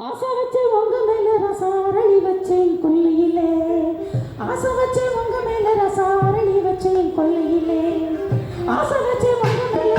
ஆசை வச்சு உங்க மேல ரசாரளி வச்சேன் கொல்லையிலே, ஆசை வச்சு உங்க மேல ரசாரளி வச்சேன் கொல்லையிலே, ஆசை வச்சு உங்க மேல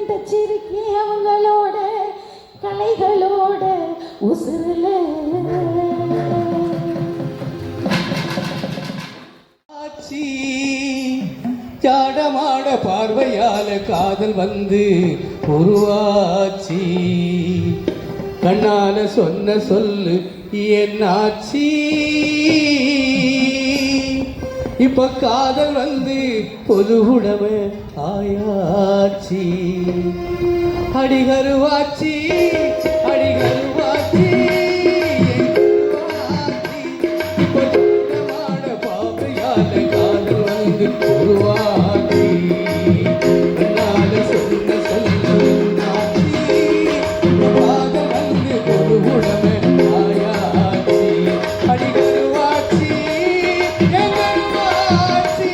தச்சிருக்கேன் அவங்களோட கலைகளோட உசுரல உருவாச்சி ஜாடமாட பார்வையால காதல் வந்து உருவாச்சி கண்ணால சொன்ன சொல்லு என்னாச்சி இப்ப காதல் வந்து பொது உடமை ஆயாச்சி அடிகருவாச்சி அடிகருவாச்சி இப்ப ஜாடமாட பார்வையால காதல் வந்து உருவாச்சி கண்ணால சொன்ன சொல்லு என்னாச்சி காதல் வந்து பொது உடமை ஆயாச்சி அடிகருவாச்சி எங்கருவாச்சி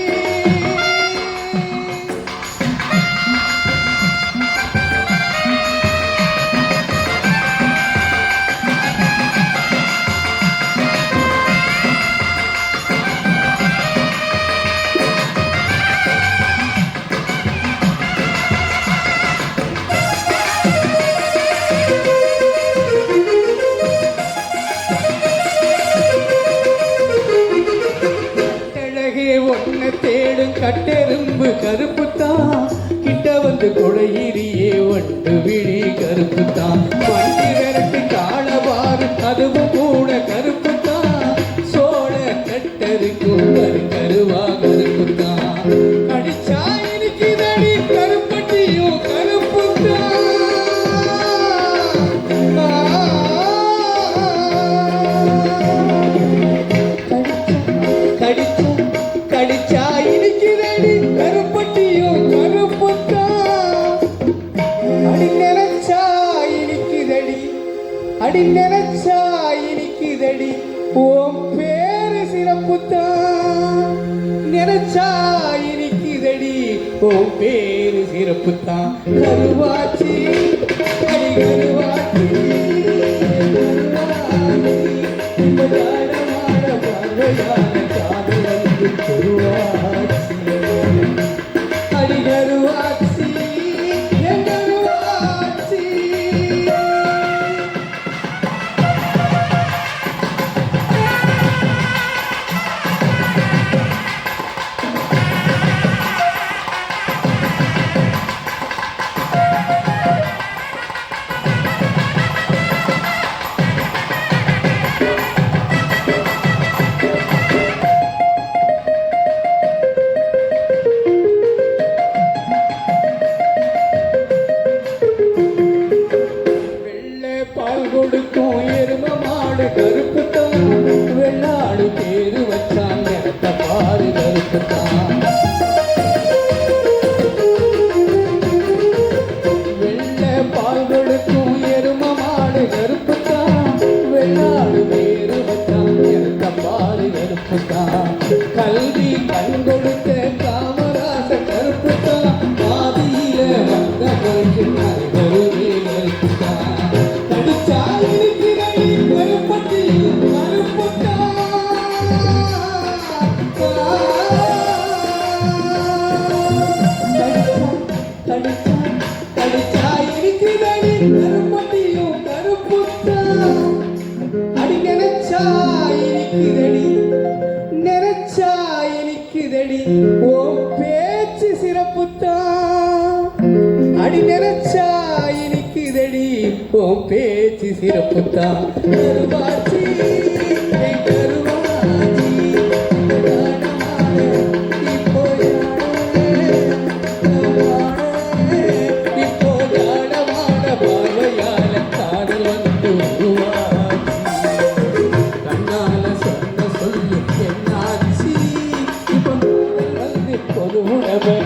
கட்டழகே ஒன்ன தேடும் கட்டெரும்பு கருப்புத்தான் கிட்ட வந்து கொடையிறியே ஒட்டு விழி கருப்புத்தான் வண்டி விரட்டு காலவாறு அதுவும் கூட கருப்புத்தான் சோழ கட்டருக்கும் கருவா கருப்புத்தான் கடிச்சா இருக்கிறடி கருப்பட்டியும் கடிச்சா இருக்கிறடி கருப்பட்டியும் கருப்புத்தான் அடி நினைச்சா இனிக்குதடி ஓம் பேரு சிறப்புத்தான் நினைச்சா இனிக்குதடி ஓம் பேரு சிறப்புத்தான் கருவாச்சி அடி கருவாச்சி அடிகருவாச்சி எங்கருவாச்சி பால் கொடுக்கும் எரும மாடு கருப்புத்தான் வெள்ளாடு பேரு வச்சாங்க பாரு கருப்புத்தான் வெள்ள பால் கொடுக்கும் எரும மாடு கருப்புத்தான் வெள்ளாடு பேரு வச்சாங்க பாரு கருப்புத்தான் கல்வி கண் கொடுத்த காமராச கருப்புத்தான் பாதியில வந்த கருவே கருப்புத்தான் அடி நினைச்சா இனிக்குதடி ஓம் பேச்சு சிறப்புத்தான் அடி நினைச்சா இனிக்குதடி ஓம் பேச்சு சிறப்புத்தான் கருவாச்சி கருவாச்சி இப்போ ஜாடமான பார்வையால காதல் வந்து உருவாச்சி கண்ணால சொன்ன சொல்லு என்னாச்சி இப்போ வந்து பொது உணவை